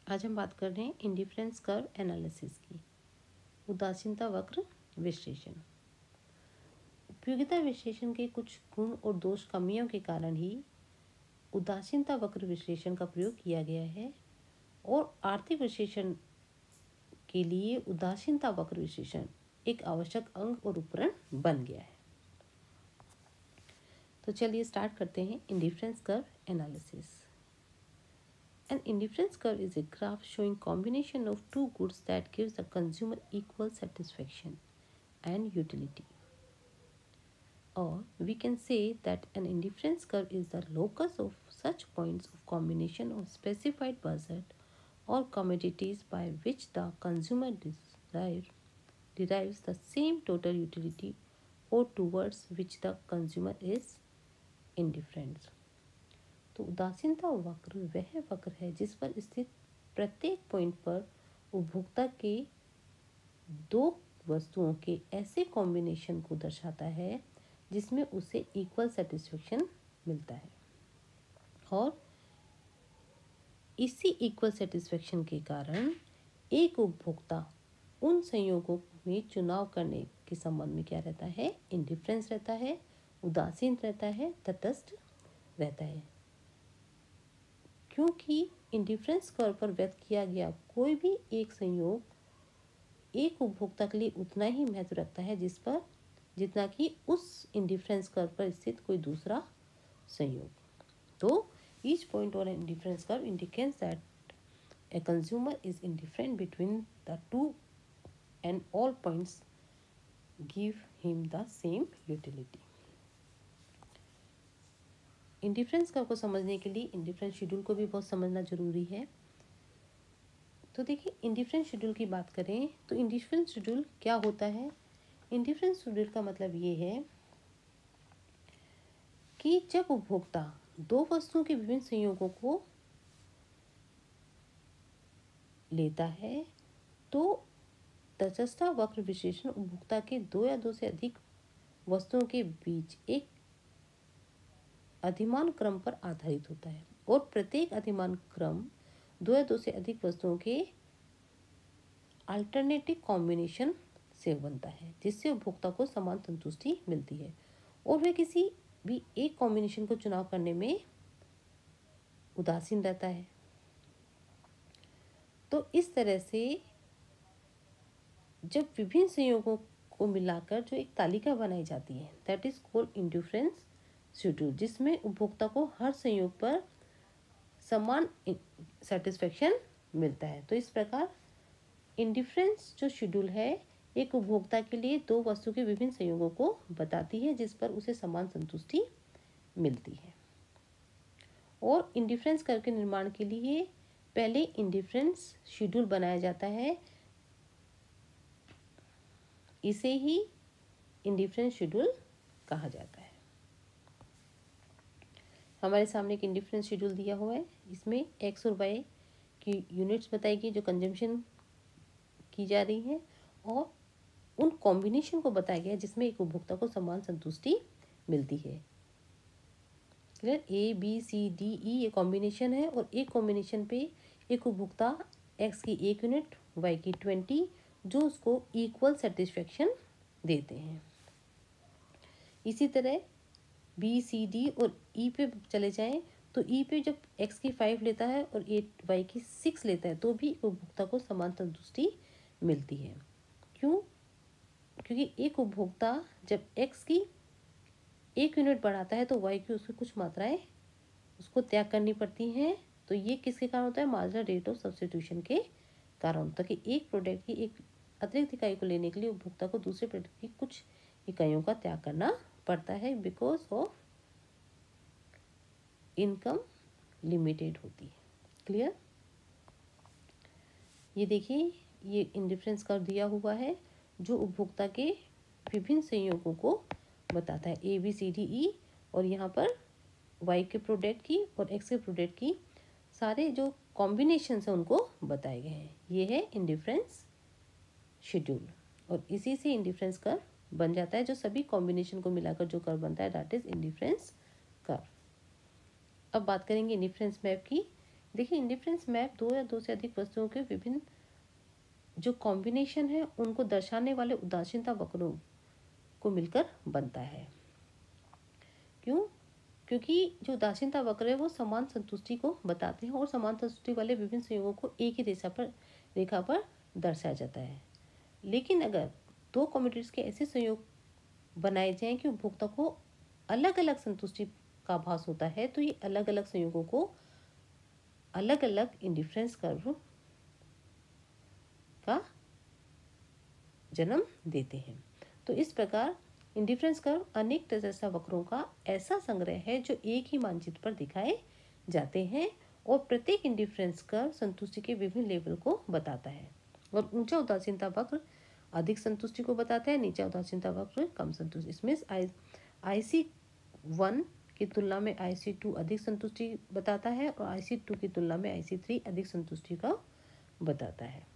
आज हम बात कर रहे हैं इंडिफरेंस कर्व एनालिसिस की। उदासीनता वक्र विश्लेषण। उपयोगिता विश्लेषण के कुछ गुण और दोष कमियों के कारण ही उदासीनता वक्र विश्लेषण का प्रयोग किया गया है और आर्थिक विश्लेषण के लिए उदासीनता वक्र विश्लेषण एक आवश्यक अंग और उपकरण बन गया है। तो चलिए स्टार्ट करते हैं indifference curve analysis. An indifference curve is a graph showing combination of two goods that gives the consumer equal satisfaction and utility. Or we can say that an indifference curve is the locus of such points of combination of specified budget or commodities by which the consumer derives the same total utility or towards which the consumer is indifferent. तो उदासीनता वक्र वह वक्र है जिस पर स्थित प्रत्येक पॉइंट पर उपभोक्ता के दो वस्तुओं के ऐसे कॉम्बिनेशन को दर्शाता है जिसमें उसे इक्वल सेटिस्फेक्शन मिलता है और इसी इक्वल सेटिस्फेक्शन के कारण एक उपभोक्ता उन संयोगों में चुनाव करने के संबंध में क्या रहता है, इंडिफरेंस रहता है, उदासीन रहता है, तटस्थ रहता है। क्योंकि इंडिफरेंस कर्व पर व्यक्त किया गया कोई भी एक संयोग एक उपभोक्ता के लिए उतना ही महत्व रखता है जितना कि उस इंडिफरेंस कर्व पर स्थित कोई दूसरा संयोग। तो ईच पॉइंट और indifference curve indicates that a consumer is indifferent between the two and all points give him the same utility. Indifference curve को समझने के लिए इंडिफरेंस शेड्यूल को भी बहुत समझना जरूरी है। तो देखिए, इंडिफरेंस शेड्यूल की बात करें तो इंडिफरेंस शेड्यूल क्या होता है। इंडिफरेंस शेड्यूल का मतलब ये है कि जब उपभोक्ता दो वस्तुओं के विभिन्न संयोगों को लेता है तो तटस्थता वक्र विश्लेषण उपभोक्ता के दो या दो से अधिक वस्तुओं के बीच एक अधिमान क्रम पर आधारित होता है और प्रत्येक अधिमान क्रम दो या दो से अधिक वस्तुओं के अल्टरनेटिव कॉम्बिनेशन से बनता है जिससे उपभोक्ता को समान संतुष्टि मिलती है और वह किसी भी एक कॉम्बिनेशन को चुनाव करने में उदासीन रहता है। तो इस तरह से जब विभिन्न संयोगों को मिलाकर जो एक तालिका बनाई जाती है that is called indifference schedule, जिसमें उपभोक्ता को हर संयोग पर समान सेटिस्फेक्शन मिलता है। तो इस प्रकार इंडिफरेंस जो शेड्यूल है एक उपभोक्ता के लिए दो वस्तु के विभिन्न संयोगों को बताती है जिस पर उसे समान संतुष्टि मिलती है। और इंडिफरेंस कर्व के निर्माण के लिए पहले इंडिफरेंस शेड्यूल बनाया जाता है, इसे ही इंडिफरेंस शेड्यूल कहा जाता है। हमारे सामने एक इंडिफरेंस शेड्यूल दिया हुआ है, इसमें एक्स और वाई की यूनिट्स बताई गई जो कंजम्पशन की जा रही है और उन कॉम्बिनेशन को बताया गया जिसमें एक उपभोक्ता को समान संतुष्टि मिलती है। Clear, A B C D E ये कॉम्बिनेशन है और एक कॉम्बिनेशन पे एक उपभोक्ता एक्स की 1 यूनिट वाई की 20 जो उसको इक्वल सेटिस्फेक्शन देते हैं। इसी तरह बी सी डी और ई पे चले जाएं तो ई पे जब एक्स की 5 लेता है और 8 वाई की 6 लेता है तो भी उपभोक्ता को समान संतुष्टि मिलती है। क्यों? क्योंकि एक उपभोक्ता जब एक्स की 1 यूनिट बढ़ाता है तो वाई की उसकी कुछ मात्राएं उसको त्याग करनी पड़ती हैं। तो ये किसके कारण होता है? मार्जिनल रेट ऑफ सब्स्टिट्यूशन के कारण होता है कि एक प्रोडक्ट की एक अतिरिक्त इकाई को लेने के लिए उपभोक्ता को दूसरे प्रोडक्ट की कुछ इकाइयों का त्याग करना पड़ता है बिकॉज ऑफ इनकम लिमिटेड होती है। क्लियर? ये देखिए, ये इंडिफरेंस कर्व दिया हुआ है जो उपभोक्ता के विभिन्न संयोगों को बताता है ए बी सी डी ई और यहाँ पर वाई के प्रोडक्ट की और एक्स के प्रोडक्ट की सारे जो कॉम्बिनेशन है उनको बताए गए हैं। ये है इंडिफरेंस शेड्यूल और इसी से इंडिफरेंस कर्व बन जाता है। जो सभी कॉम्बिनेशन को मिलाकर जो कर्व बनता है दैट इज इंडिफरेंस कर्व। अब बात करेंगे इंडिफरेंस मैप की। देखिए, इंडिफरेंस मैप दो या दो से अधिक वस्तुओं के विभिन्न जो कॉम्बिनेशन है उनको दर्शाने वाले उदासीनता वक्रों को मिलकर बनता है। क्यों? क्योंकि जो उदासीनता वक्र है वो समान संतुष्टि को बताते हैं और समान संतुष्टि वाले विभिन्न संयोगों को एक ही रेखा पर दर्शाया जाता है। लेकिन अगर दो कम्युनिटीज के ऐसे संयोग बनाए जाएं कि उपभोक्ता को अलग अलग संतुष्टि का आभास होता है, तो ये अलग अलग संयोगों को अलग अलग इंडिफरेंस कर्व का जन्म देते हैं। तो इस प्रकार इंडिफरेंस कर्व अनेक तटस्थ वक्रों का ऐसा संग्रह है जो एक ही मानचित्र पर दिखाए जाते हैं और प्रत्येक इंडिफरेंस कर्व संतुष्टि के विभिन्न लेवल को बताता है। और ऊंचा उदासीनता वक्र अधिक संतुष्टि को बताता है, नीचा उदासीनता वक्र कम संतुष्टि। इसमें IC1 की तुलना में IC2 अधिक संतुष्टि बताता है और IC2 की तुलना में IC3 अधिक संतुष्टि का बताता है।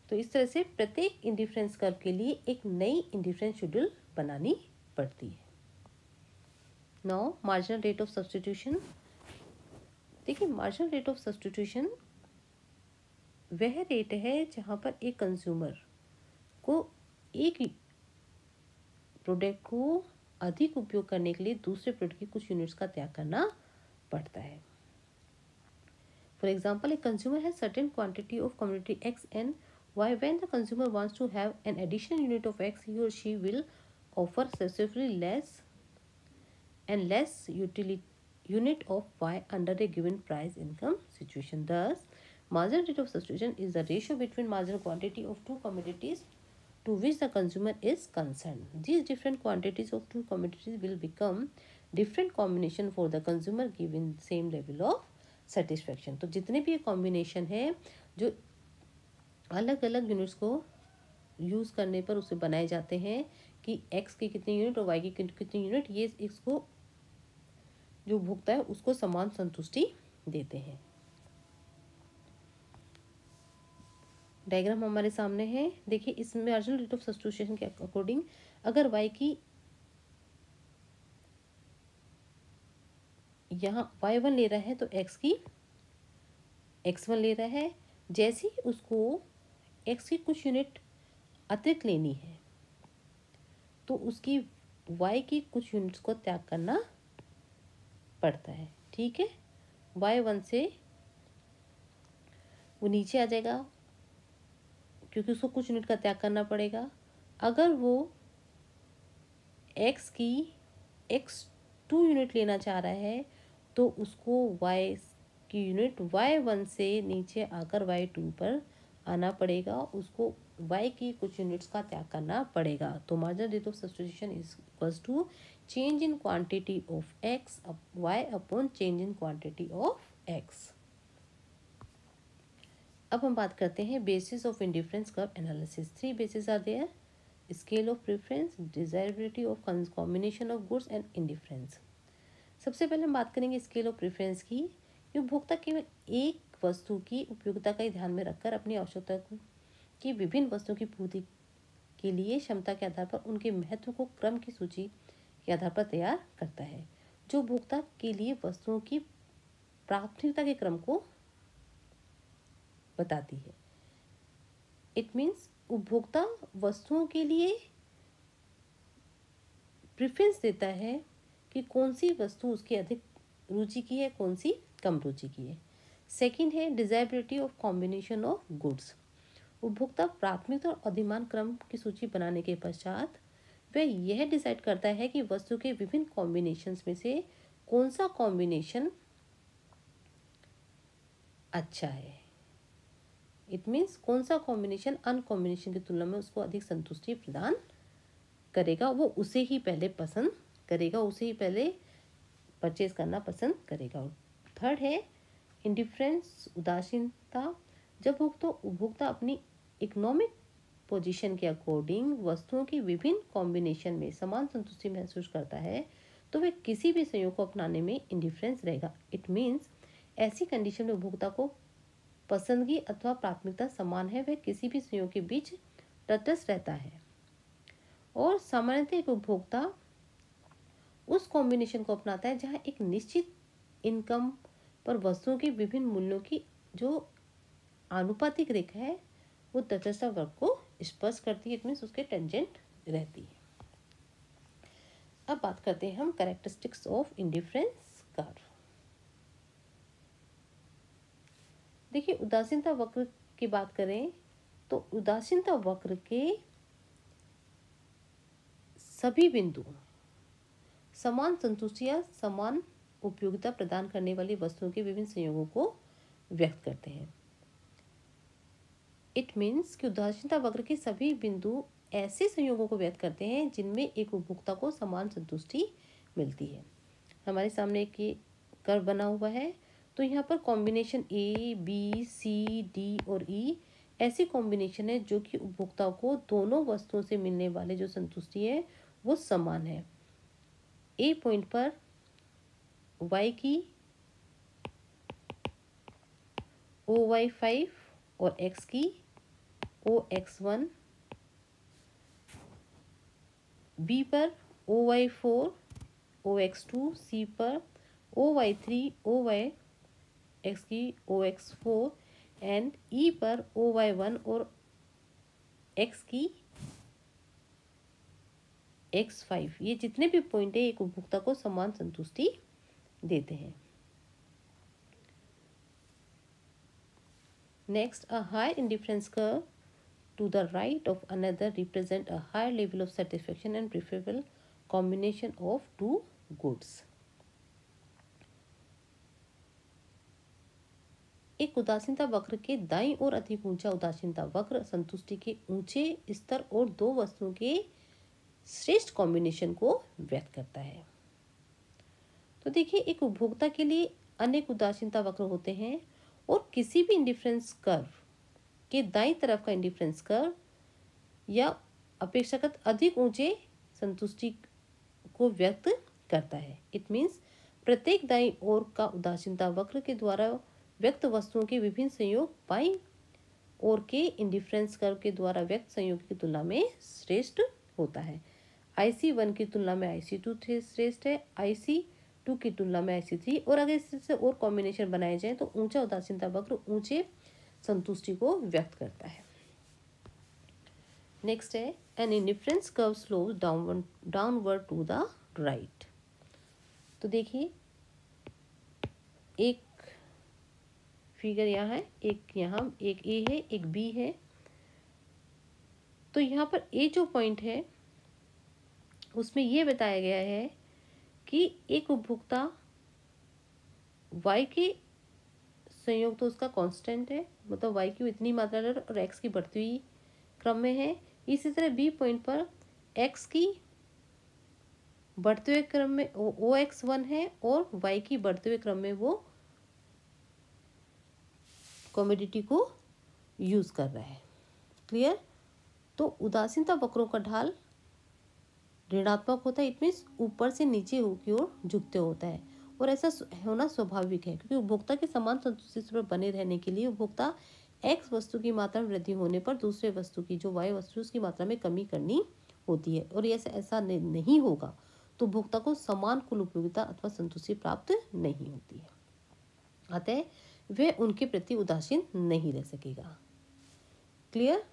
तो इस तरह से प्रत्येक इंडिफरेंस कर्व के लिए एक नई इंडिफरेंस शेड्यूल बनानी पड़ती है। Now marginal rate of substitution. देखिए, मार्जिनल रेट ऑफ सब्स्टिट्यूशन वह रेट है जहां पर एक कंज्यूमर को एक प्रोडक्ट को अधिक उपयोग करने के लिए दूसरे प्रोडक्ट की कुछ यूनिट्स का त्याग करना पड़ता है। For example, a consumer has certain quantity of commodity X and Y. When the consumer wants to have an additional unit of X, he or she will offer successively less and less unit of Y under a given price income situation. Thus, marginal rate of substitution is the ratio between marginal quantity of two commodities to which the consumer is concerned. These different quantities of two commodities will become different combination for the consumer given same level of satisfaction. तो जितने भी ये combination है जो अलग अलग units को use करने पर उसे बनाए जाते हैं कि X की कितनी यूनिट और Y की कितनी यूनिट, ये इसको जो उपभोक्ता है उसको समान संतुष्टि देते हैं। डायग्राम हमारे सामने है। देखिए, इस मार्जिनल रेट ऑफ सब्स्टिट्यूशन के अकॉर्डिंग अगर Y की यहाँ Y1 ले रहा है तो X की X1 ले रहा है। जैसे ही उसको X की कुछ यूनिट अतिरिक्त लेनी है तो उसकी Y की कुछ यूनिट्स को त्याग करना पड़ता है। ठीक है, Y1 से वो नीचे आ जाएगा क्योंकि उसको कुछ यूनिट का त्याग करना पड़ेगा। अगर वो X की X2 यूनिट लेना चाह रहा है तो उसको Y की यूनिट Y1 से नीचे आकर Y2 पर आना पड़ेगा, उसको Y की कुछ यूनिट्स का त्याग करना पड़ेगा। तो marginal rate of substitution is equals to change in quantity of X Y upon change in quantity of X। अब हम बात करते हैं basis of indifference curve analysis. 3 basis are there: scale of preference, desirability of combination of goods and indifference. सबसे पहले हम बात करेंगे स्केल ऑफ प्रेफरेंस की। उपभोक्ता केवल एक वस्तु की उपयोगिता का ही ध्यान में रखकर अपनी आवश्यकता की विभिन्न वस्तुओं की पूर्ति के लिए क्षमता के आधार पर उनके महत्व को क्रम की सूची के आधार पर तैयार करता है, जो उपभोक्ता के लिए वस्तुओं की प्राथमिकता के क्रम को बताती है। इट मीन्स उपभोक्ता वस्तुओं के लिए प्रेफरेंस देता है कि कौन सी वस्तु उसकी अधिक रुचि की है, कौन सी कम रुचि की है। सेकंड है desirability of combination of goods. उपभोक्ता प्राथमिकता और अधिमान क्रम की सूची बनाने के पश्चात वह यह डिसाइड करता है कि वस्तु के विभिन्न कॉम्बिनेशंस में से कौन सा कॉम्बिनेशन अच्छा है। इट मीन्स कौन सा कॉम्बिनेशन अन्य कॉम्बिनेशन की तुलना में उसको अधिक संतुष्टि प्रदान करेगा, वो उसे ही पहले पसंद करेगा, उसे ही पहले परचेज करना पसंद करेगा। थर्ड है इंडिफरेंस, उदासीनता। जब उपभोक्ता अपनी इकोनॉमिक पोजीशन के अकॉर्डिंग वस्तुओं की विभिन्न कॉम्बिनेशन में समान संतुष्टि महसूस करता है तो वह किसी भी संयोग को अपनाने में इंडिफरेंस रहेगा। इट मीन्स ऐसी कंडीशन में उपभोक्ता को पसंदगी अथवा प्राथमिकता समान है, वह किसी भी संयोग के बीच तटस्थ रहता है। और सामान्यतः एक उपभोक्ता उस कॉम्बिनेशन को अपनाता है जहाँ एक निश्चित इनकम पर वस्तुओं के विभिन्न मूल्यों की जो आनुपातिक रेखा है वो तटस्थ वक्र को स्पर्श करती है, इट मीन्स उसके टेंजेंट रहती है। अब बात करते हैं हम कैरेक्टरिस्टिक्स ऑफ इंडिफरेंस कर्व। देखिए उदासीनता वक्र की बात करें तो उदासीनता वक्र के सभी बिंदु समान संतुष्टि या समान उपयोगिता प्रदान करने वाली वस्तुओं के विभिन्न संयोगों को व्यक्त करते हैं। इट मीन्स कि उदासीनता वक्र के सभी बिंदु ऐसे संयोगों को व्यक्त करते हैं जिनमें एक उपभोक्ता को समान संतुष्टि मिलती है। हमारे सामने एक ये कर्व बना हुआ है, तो यहाँ पर combination A B C D और ई ऐसी कॉम्बिनेशन है जो कि उपभोक्ता को दोनों वस्तुओं से मिलने वाले जो संतुष्टि है वो समान है। ए पॉइंट पर y की OY5 और x की OX1, B पर OY4 OX2, C पर OY3 OYX की OX4 एंड E पर OY1 और X की X5। ये जितने भी पॉइंट है एक उपभोक्ता को समान संतुष्टि देते हैं। Next, a higher indifference curve to the right of another represent a higher level of satisfaction and preferable combination of two goods। एक उदासीनता वक्र के दाईं ओर अधिक ऊंचा उदासीनता वक्र संतुष्टि के ऊंचे स्तर और दो वस्तुओं के श्रेष्ठ कॉम्बिनेशन को व्यक्त करता है। तो देखिए एक उपभोक्ता के लिए अनेक उदासीनता वक्र होते हैं और किसी भी इंडिफरेंस कर्व के दाईं तरफ का इंडिफरेंस कर्व या अपेक्षाकृत अधिक ऊंचे संतुष्टि को व्यक्त करता है। इट मीन्स प्रत्येक दाईं ओर का उदासीनता वक्र के द्वारा व्यक्त वस्तुओं के विभिन्न संयोग बाईं ओर के इंडिफरेंस कर्व के द्वारा व्यक्त संयोग की तुलना में श्रेष्ठ होता है। IC1 की तुलना में IC2 श्रेष्ठ है, IC2 की तुलना में IC3, और अगर इससे और कॉम्बिनेशन बनाए जाए तो ऊंचा उदासीनता वक्र ऊंचे संतुष्टि को व्यक्त करता है। नेक्स्ट है an indifference curve slope downward to the right. तो देखिए एक फिगर यहाँ है, एक ए है, एक बी है। तो यहाँ पर ए जो पॉइंट है उसमें यह बताया गया है कि एक उपभोक्ता y के संयोग तो उसका कांस्टेंट है, मतलब y की इतनी मात्रा और x की बढ़ती हुई क्रम में है। इसी तरह बी पॉइंट पर x की बढ़ते हुए क्रम में OX1 है और y की बढ़ते हुए क्रम में वो कमोडिटी को यूज कर रहा है। क्लियर? तो उदासीनता वक्रों का ढाल ऋणात्मक होता है, इट मीन्स ऊपर से नीचे की ओर झुकते होता है, और ऐसा होना स्वाभाविक है क्योंकि उपभोक्ता के समान संतुष्टि पर बने रहने के लिए उपभोक्ता x वस्तु की मात्रा में वृद्धि होने पर दूसरे वस्तु की जो y वस्तु उसकी मात्रा में कमी करनी होती है, और ऐसा नहीं होगा तो उपभोक्ता को समान कुल उपयोगिता अथवा संतुष्टि प्राप्त नहीं होती है, अतः वह उनके प्रति उदासीन नहीं रह सकेगा। क्लियर?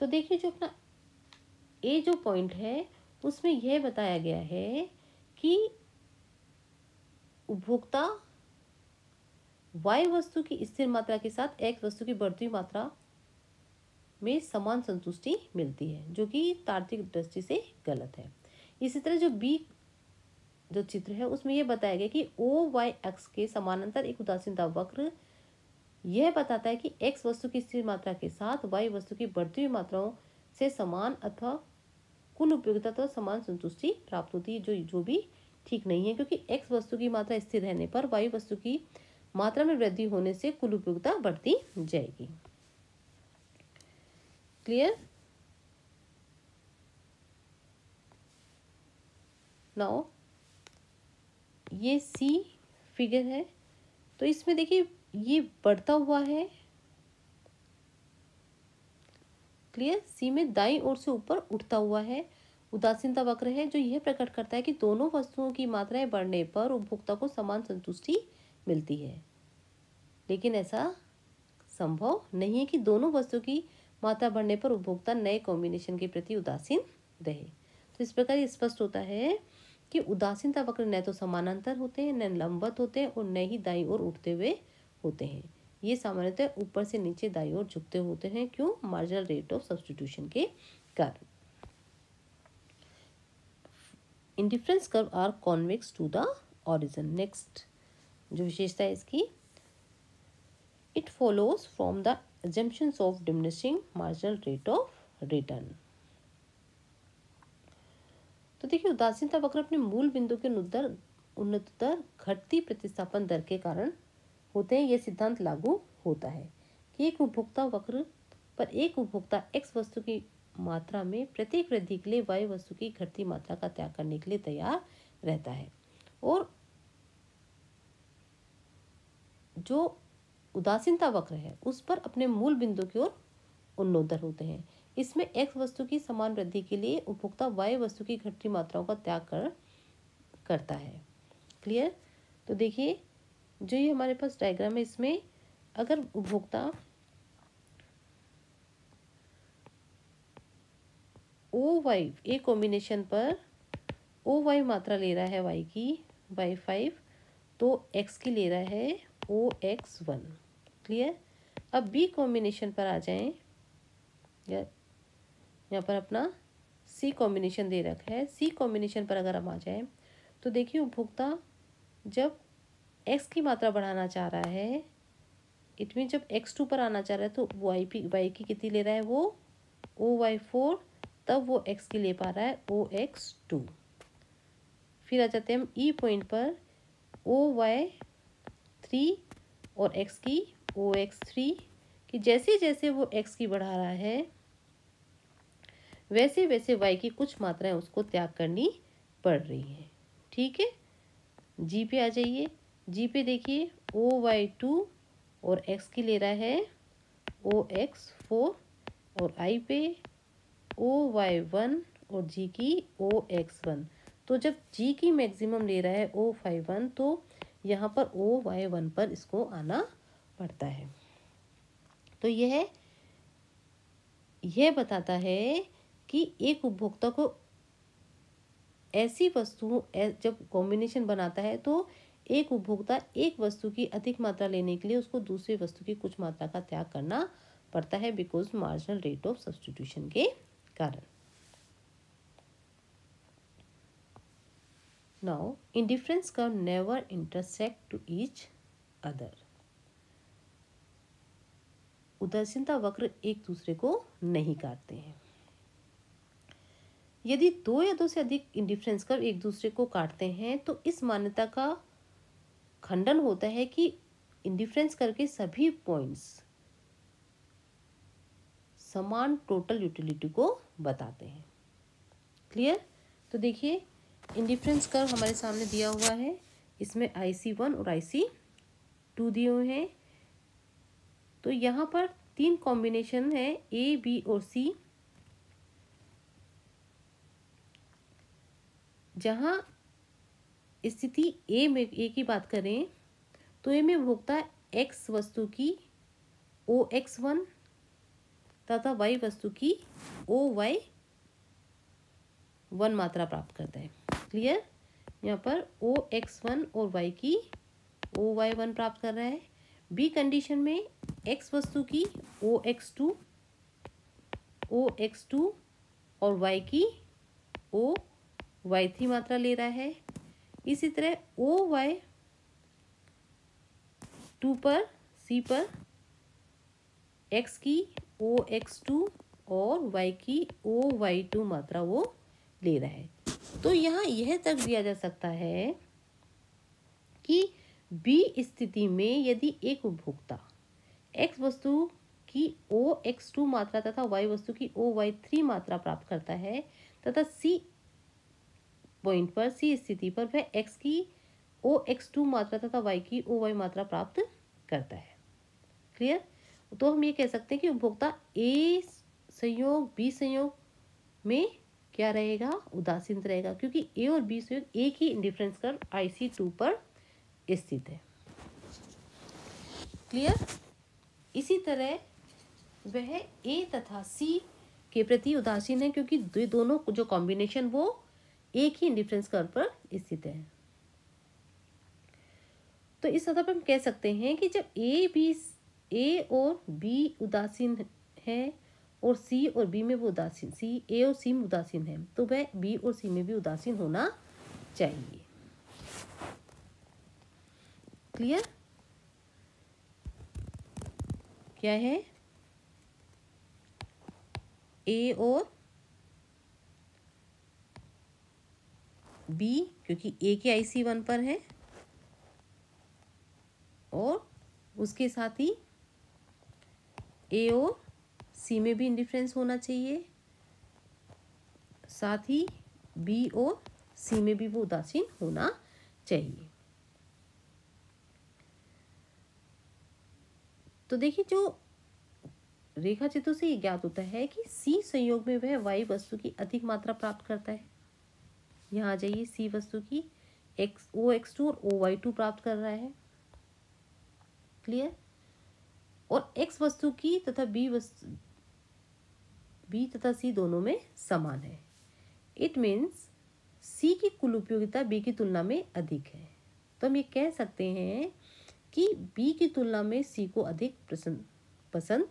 तो देखिए जो अपना ए जो पॉइंट है उसमें यह बताया गया है कि उपभोक्ता y वस्तु की स्थिर मात्रा के साथ x वस्तु की बढ़ती हुई मात्रा में समान संतुष्टि मिलती है, जो कि तार्किक दृष्टि से गलत है। इसी तरह जो बी जो चित्र है उसमें यह बताया गया कि OY के समानांतर एक उदासीनता वक्र यह बताता है कि x वस्तु की स्थिर मात्रा के साथ y वस्तु की बढ़ती हुई मात्राओं से समान अथवा कुल उपयोगिता तो समान संतुष्टि प्राप्त होती है, जो भी ठीक नहीं है, क्योंकि x वस्तु की मात्रा स्थिर रहने पर y वस्तु की मात्रा में वृद्धि होने से कुल उपयोगिता बढ़ती जाएगी। क्लियर? नाउ ये सी फिगर है, तो इसमें देखिए ये बढ़ता हुआ है। क्लियर? सी में दाईं ओर से ऊपर उठता हुआ है उदासीनता वक्र है जो यह प्रकट करता है कि दोनों वस्तुओं की मात्राएं बढ़ने पर उपभोक्ता को समान संतुष्टि मिलती है, लेकिन ऐसा संभव नहीं है कि दोनों वस्तुओं की मात्रा बढ़ने पर उपभोक्ता नए कॉम्बिनेशन के प्रति उदासीन रहे। तो इस प्रकार ये स्पष्ट होता है कि उदासीनता वक्र न तो समानांतर होते हैं, न लंबवत होते हैं और न ही दाईं ओर उठते हुए होते हैं। ये सामान्यतः ऊपर से नीचे दाईं ओर झुकते होते हैं। क्यों? मार्जिनल रेट ऑफ सब्स्टिट्यूशन के कारण। Indifference curve are convex to the origin. Next जो विशेषता है इसकी, it follows from the assumptions of diminishing marginal rate of return। तो देखिए, उदासीनता वक्र अपने मूल बिंदु के उन्नतोत्तर घटती प्रतिस्थापन दर के कारण होते हैं। यह सिद्धांत लागू होता है कि एक उपभोक्ता वक्र पर एक उपभोक्ता x वस्तु की मात्रा में प्रत्येक वृद्धि के लिए y वस्तु की घटती मात्रा का त्याग करने के लिए तैयार रहता है, और जो उदासीनता वक्र है उस पर अपने मूल बिंदु की ओर उन्नतोत्तर होते हैं। इसमें x वस्तु की समान वृद्धि के लिए उपभोक्ता y वस्तु की घटती मात्राओं का त्याग करता है। क्लियर? तो देखिए, जो ये हमारे पास डायग्राम है, इसमें अगर उपभोक्ता OY एक कॉम्बिनेशन पर OY मात्रा ले रहा है y की y5, तो x की ले रहा है OX1। क्लियर? अब B कॉम्बिनेशन पर आ जाएं, यहाँ पर अपना C कॉम्बिनेशन दे रखा है। C कॉम्बिनेशन पर अगर हम आ जाएं तो देखिए, उपभोक्ता जब x की मात्रा बढ़ाना चाह रहा है, इट मीन जब x2 पर आना चाह रहा है, तो y की कितनी ले रहा है वो OY4, तब वो x की ले पा रहा है OX2। फिर आ जाते हैं हम E पॉइंट पर OY3 और x की OX3, कि जैसे जैसे वो x की बढ़ा रहा है वैसे वैसे y की कुछ मात्राएं उसको त्याग करनी पड़ रही हैं। ठीक है, G पे आ जाइए। G पे देखिए, OY2 और x की ले रहा है OX4, और I पे OY1 और G की OX1। तो जब G की मैक्सिमम ले रहा है O51, तो यहाँ पर OY1 पर इसको आना पड़ता है। तो यह बताता है कि एक उपभोक्ता को ऐसी वस्तु जब कॉम्बिनेशन बनाता है, तो एक उपभोक्ता एक वस्तु की अधिक मात्रा लेने के लिए उसको दूसरी वस्तु की कुछ मात्रा का त्याग करना पड़ता है, because marginal rate of substitution के कारण। Now indifference curve never intersect to each other. उदासीनता वक्र एक दूसरे को नहीं काटते हैं। यदि दो या दो से अधिक इंडिफरेंस कर्व एक दूसरे को काटते हैं, तो इस मान्यता का खंडन होता है कि इंडिफरेंस कर्व के सभी पॉइंट्स समान टोटल यूटिलिटी को बताते हैं। क्लियर? तो देखिए, इंडिफरेंस कर्व हमारे सामने दिया हुआ है, इसमें IC1 और IC2 दिए हुए हैं। तो यहाँ पर 3 कॉम्बिनेशन है, A, B और C। जहाँ स्थिति A की बात करें, तो A में उपभोक्ता X वस्तु की OX1 तथा Y वस्तु की OY1 मात्रा प्राप्त करता है। क्लियर? यहाँ पर OX1 और Y की OY1 प्राप्त कर रहा है। B कंडीशन में X वस्तु की OX2 और Y की OY3 मात्रा ले रहा है। इसी तरह OY2 पर C पर X की OX2 और Y की OY2 मात्रा वो ले रहा है। तो यहाँ यह तक दिया जा सकता है कि B स्थिति में यदि एक उपभोक्ता X वस्तु की OX2 मात्रा तथा Y वस्तु की OY3 मात्रा प्राप्त करता है, तथा C पॉइंट पर, C स्थिति पर वह X की OX2 मात्रा तथा Y की OY मात्रा प्राप्त करता है। क्लियर? तो हम ये कह सकते हैं कि उपभोक्ता A संयोग B संयोग में क्या रहेगा, उदासीन रहेगा, क्योंकि ए और बी संयुक्त एक ही इंडिफरेंस कर्व IC2 पर स्थित है। क्लियर। इसी तरह वह ए तथा सी के प्रति उदासीन है, क्योंकि दोनों जो कॉम्बिनेशन वो एक ही इंडिफरेंस कर्व पर स्थित है। तो इस आधार पर हम कह सकते हैं कि जब ए और बी उदासीन है और सी और बी में वो उदासीन, ए और सी में उदासीन है, तो वह बी और सी में भी उदासीन होना चाहिए। क्लियर। क्या है, ए और बी, क्योंकि ए के IC1 पर है और उसके साथ ही ए और सी में भी इंडिफरेंस होना चाहिए, साथ ही बी और सी में भी वो उदासीन होना चाहिए। तो देखिए, जो रेखा चित्र से ये ज्ञात होता है कि सी संयोग में वह वाई वस्तु की अधिक मात्रा प्राप्त करता है। यहाँ आ जाइए, सी वस्तु की OX2 और OY2 प्राप्त कर रहा है। क्लियर। और X वस्तु की तथा बी तथा सी दोनों में समान है। इट मीन्स सी की कुल उपयोगिता बी की तुलना में अधिक है। तो हम ये कह सकते हैं कि बी की तुलना में सी को अधिक पसंद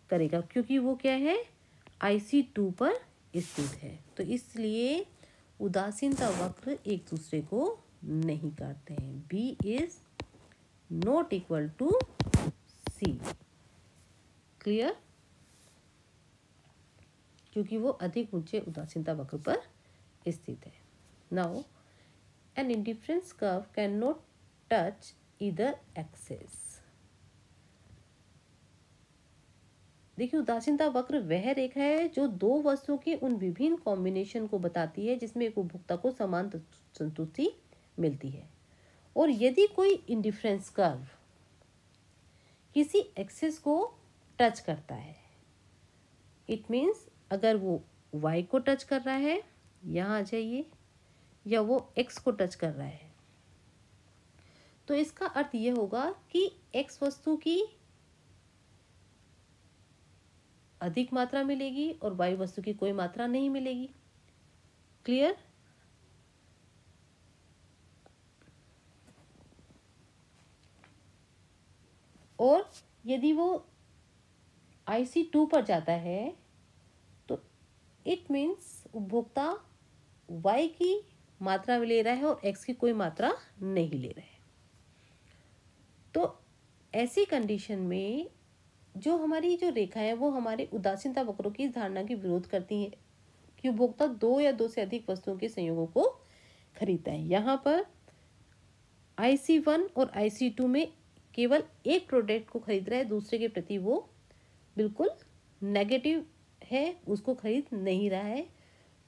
करेगा, क्योंकि वो क्या है, IC2 पर स्थित है। तो इसलिए उदासीनता वक्र एक दूसरे को नहीं काटते हैं। B is not equal to C. Clear. क्योंकि वो अधिक ऊंचे उदासीनता वक्र पर स्थित है। Now an indifference curve can not touch either axes. देखिए, उदासीनता वक्र वह रेखा है जो दो वस्तुओं के उन विभिन्न कॉम्बिनेशन को बताती है जिसमें एक उपभोक्ता को समान संतुष्टि मिलती है। और यदि कोई इंडिफरेंस कर्व किसी एक्सिस को टच करता है, इट मीन्स अगर वो y को टच कर रहा है, यहाँ आ जाइए, या वो x को टच कर रहा है, तो इसका अर्थ यह होगा कि x वस्तु की अधिक मात्रा मिलेगी और y वस्तु की कोई मात्रा नहीं मिलेगी। क्लियर। और यदि वो IC2 पर जाता है तो इट मीन्स उपभोक्ता y की मात्रा ले रहा है और x की कोई मात्रा नहीं ले रहा है। तो ऐसी कंडीशन में जो हमारी जो रेखा है वो हमारे उदासीनता वक्रों की धारणा की विरोध करती है कि उपभोक्ता दो या दो से अधिक वस्तुओं के संयोगों को खरीदता है। यहाँ पर IC1 और IC2 में केवल एक प्रोडक्ट को खरीद रहा है, दूसरे के प्रति वो बिल्कुल नेगेटिव है, उसको खरीद नहीं रहा है।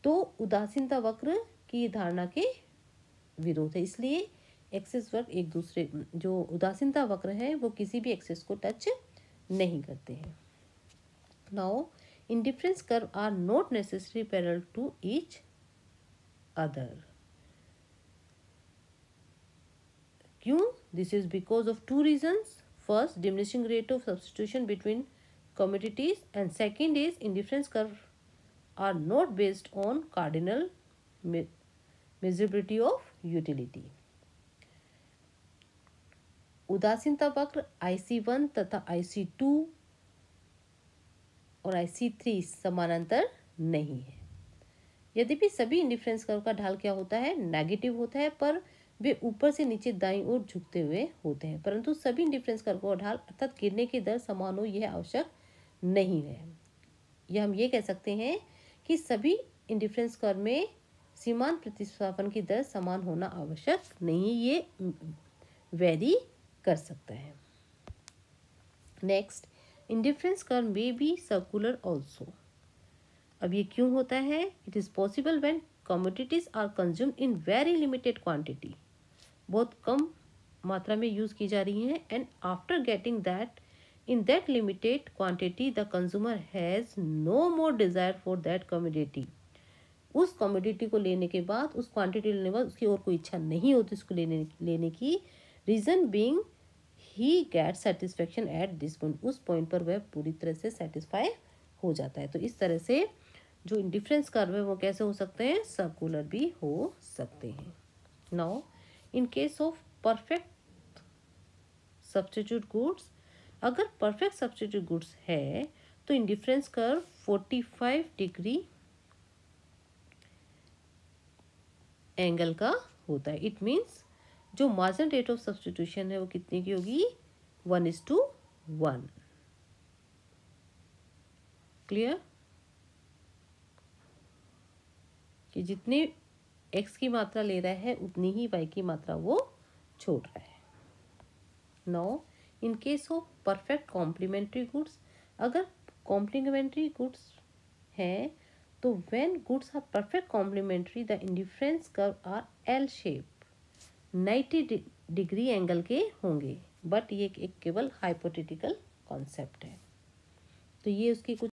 तो उदासीनता वक्र की धारणा के विरोध है। इसलिए एक्सेस वक्र एक दूसरे, जो उदासीनता वक्र है वो किसी भी एक्सेस को टच नहीं करते हैं। Now indifference curve are not necessary parallel to each other. क्यों? This is because of two reasons. First, diminishing rate of substitution between commodities, and second is indifference curve are not based on cardinal measurability of utility. उदासीनता वक्र IC1 तथा IC2 और IC3 समानांतर नहीं है। यद्यपि सभी इंडिफरेंस कर्व का ढाल क्या होता है, नेगेटिव होता है, पर वे ऊपर से नीचे दाईं ओर झुकते हुए होते हैं। परंतु सभी इंडिफरेंस कर्व का ढाल अर्थात गिरने की दर समान हो यह आवश्यक नहीं है। यह हम ये कह सकते हैं कि सभी इंडिफरेंस कर्व में सीमांत प्रतिस्थापन की दर समान होना आवश्यक नहीं, ये वेरी कर सकता है। Next, indifference curve may be circular also. अब ये क्यों होता है? It is possible when commodities are consumed in very limited quantity, बहुत कम मात्रा में यूज की जा रही हैं, and after getting that in that limited quantity the consumer has no more desire for that commodity, उस कमोडिटी को लेने के बाद, उस क्वांटिटी लेने के बाद उसकी और कोई इच्छा नहीं होती उसको लेने की। Reason being he get satisfaction at this point, उस पॉइंट पर वह पूरी तरह से सेटिस्फाई हो जाता है। तो इस तरह से जो इंडिफरेंस कर्व है वो कैसे हो सकते हैं, सर्कुलर भी हो सकते हैं। Now in case of perfect substitute goods, अगर परफेक्ट सब्स्टिट्यूट गुड्स है तो इंडिफरेंस कर्व 45 डिग्री एंगल का होता है। इट मीन्स जो मार्जिनल रेट ऑफ सब्स्टिट्यूशन है वो कितने की होगी, 1:1। क्लियर, कि जितनी x की मात्रा ले रहा है उतनी ही y की मात्रा वो छोड़ रहा है। Now in case of perfect complementary goods, अगर कॉम्प्लीमेंट्री गुड्स है तो when goods are perfect complementary the indifference curve are L shape, 90 degree angle के होंगे। बट ये एक केवल हाइपोथेटिकल कॉन्सेप्ट है। तो ये उसकी कुछ